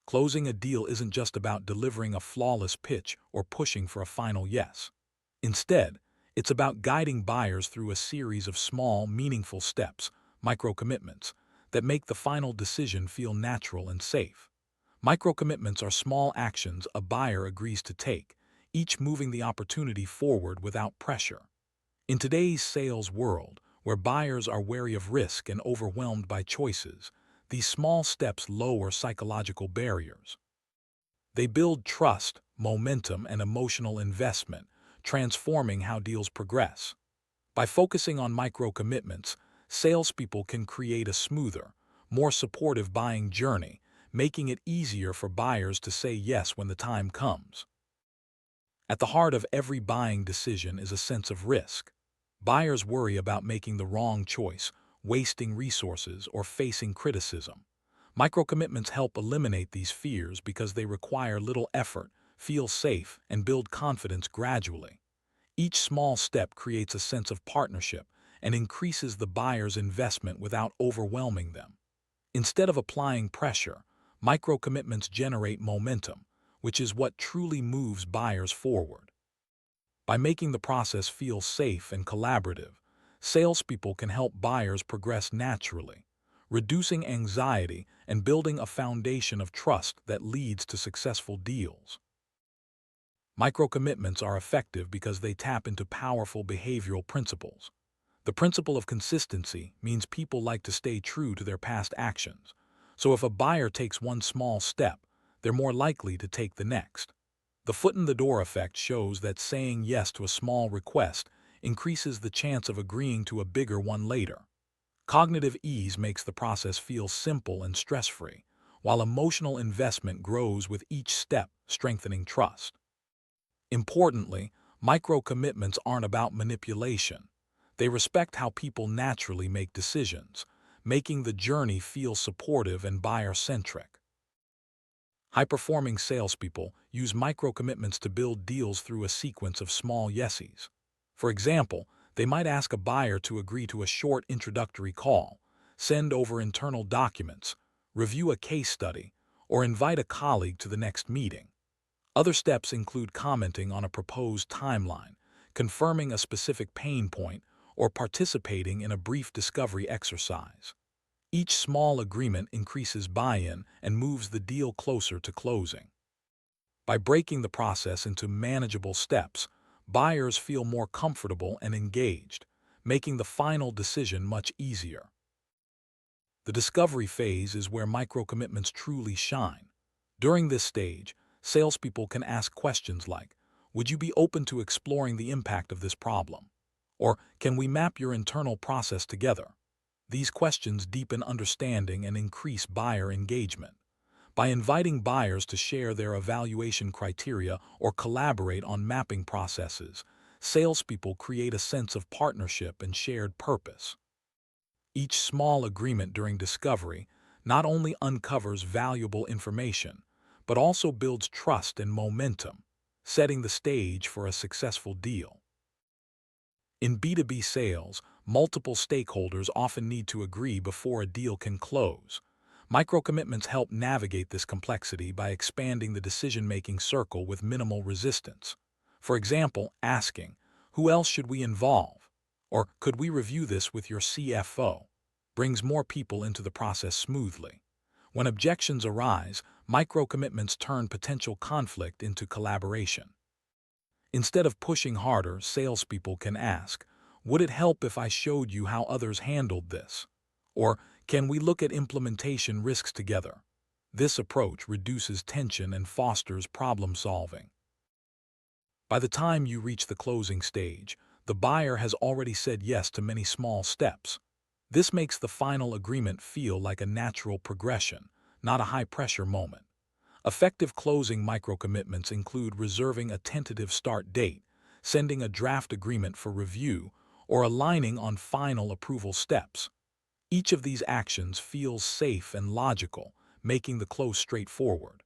Closing a deal isn't just about delivering a flawless pitch or pushing for a final yes. Instead, it's about guiding buyers through a series of small, meaningful steps, micro-commitments, that make the final decision feel natural and safe. Micro-commitments are small actions a buyer agrees to take, each moving the opportunity forward without pressure. In today's sales world, where buyers are wary of risk and overwhelmed by choices, these small steps lower psychological barriers. They build trust, momentum, and emotional investment, transforming how deals progress. By focusing on micro-commitments, salespeople can create a smoother, more supportive buying journey, making it easier for buyers to say yes when the time comes. At the heart of every buying decision is a sense of risk. Buyers worry about making the wrong choice, wasting resources, or facing criticism. Micro-commitments help eliminate these fears because they require little effort, feel safe, and build confidence gradually. Each small step creates a sense of partnership and increases the buyer's investment without overwhelming them. Instead of applying pressure, micro-commitments generate momentum, which is what truly moves buyers forward. By making the process feel safe and collaborative, salespeople can help buyers progress naturally, reducing anxiety and building a foundation of trust that leads to successful deals. Micro-commitments are effective because they tap into powerful behavioral principles. The principle of consistency means people like to stay true to their past actions. So if a buyer takes one small step, they're more likely to take the next. The foot-in-the-door effect shows that saying yes to a small request increases the chance of agreeing to a bigger one later. Cognitive ease makes the process feel simple and stress-free, while emotional investment grows with each step, strengthening trust. Importantly, micro-commitments aren't about manipulation. They respect how people naturally make decisions, making the journey feel supportive and buyer-centric. High-performing salespeople use micro-commitments to build deals through a sequence of small yeses. For example, they might ask a buyer to agree to a short introductory call, send over internal documents, review a case study, or invite a colleague to the next meeting. Other steps include commenting on a proposed timeline, confirming a specific pain point, or participating in a brief discovery exercise. Each small agreement increases buy-in and moves the deal closer to closing. By breaking the process into manageable steps, buyers feel more comfortable and engaged, making the final decision much easier. The discovery phase is where micro-commitments truly shine. During this stage, salespeople can ask questions like, "Would you be open to exploring the impact of this problem?" Or, "Can we map your internal process together?" These questions deepen understanding and increase buyer engagement. By inviting buyers to share their evaluation criteria or collaborate on mapping processes, salespeople create a sense of partnership and shared purpose. Each small agreement during discovery not only uncovers valuable information, but also builds trust and momentum, setting the stage for a successful deal. In B2B sales, multiple stakeholders often need to agree before a deal can close. Micro-commitments help navigate this complexity by expanding the decision-making circle with minimal resistance. For example, asking, "Who else should we involve?" or "Could we review this with your CFO?" brings more people into the process smoothly. When objections arise, micro-commitments turn potential conflict into collaboration. Instead of pushing harder, salespeople can ask, "Would it help if I showed you how others handled this?" Or, "Can we look at implementation risks together?" This approach reduces tension and fosters problem solving. By the time you reach the closing stage, the buyer has already said yes to many small steps. This makes the final agreement feel like a natural progression, not a high-pressure moment. Effective closing micro-commitments include reserving a tentative start date, sending a draft agreement for review, or aligning on final approval steps. Each of these actions feels safe and logical, making the close straightforward.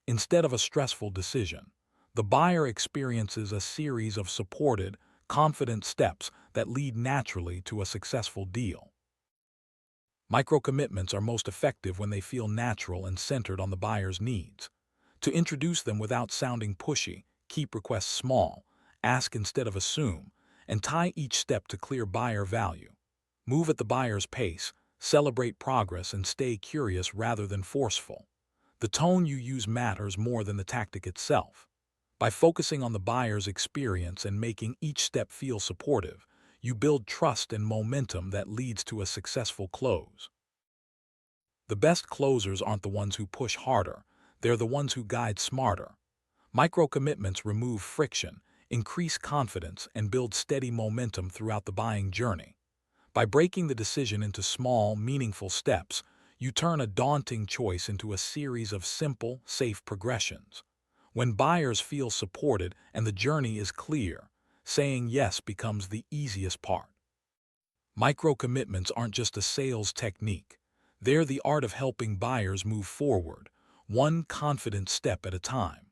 Instead of a stressful decision, the buyer experiences a series of supported, confident steps that lead naturally to a successful deal. Micro-commitments are most effective when they feel natural and centered on the buyer's needs. To introduce them without sounding pushy, keep requests small, ask instead of assume, and tie each step to clear buyer value. Move at the buyer's pace, celebrate progress, and stay curious rather than forceful. The tone you use matters more than the tactic itself. By focusing on the buyer's experience and making each step feel supportive, you build trust and momentum that leads to a successful close. The best closers aren't the ones who push harder, they're the ones who guide smarter. Micro-commitments remove friction, increase confidence, and build steady momentum throughout the buying journey. By breaking the decision into small, meaningful steps, you turn a daunting choice into a series of simple, safe progressions. When buyers feel supported and the journey is clear, saying yes becomes the easiest part. Micro-commitments aren't just a sales technique. They're the art of helping buyers move forward, one confident step at a time.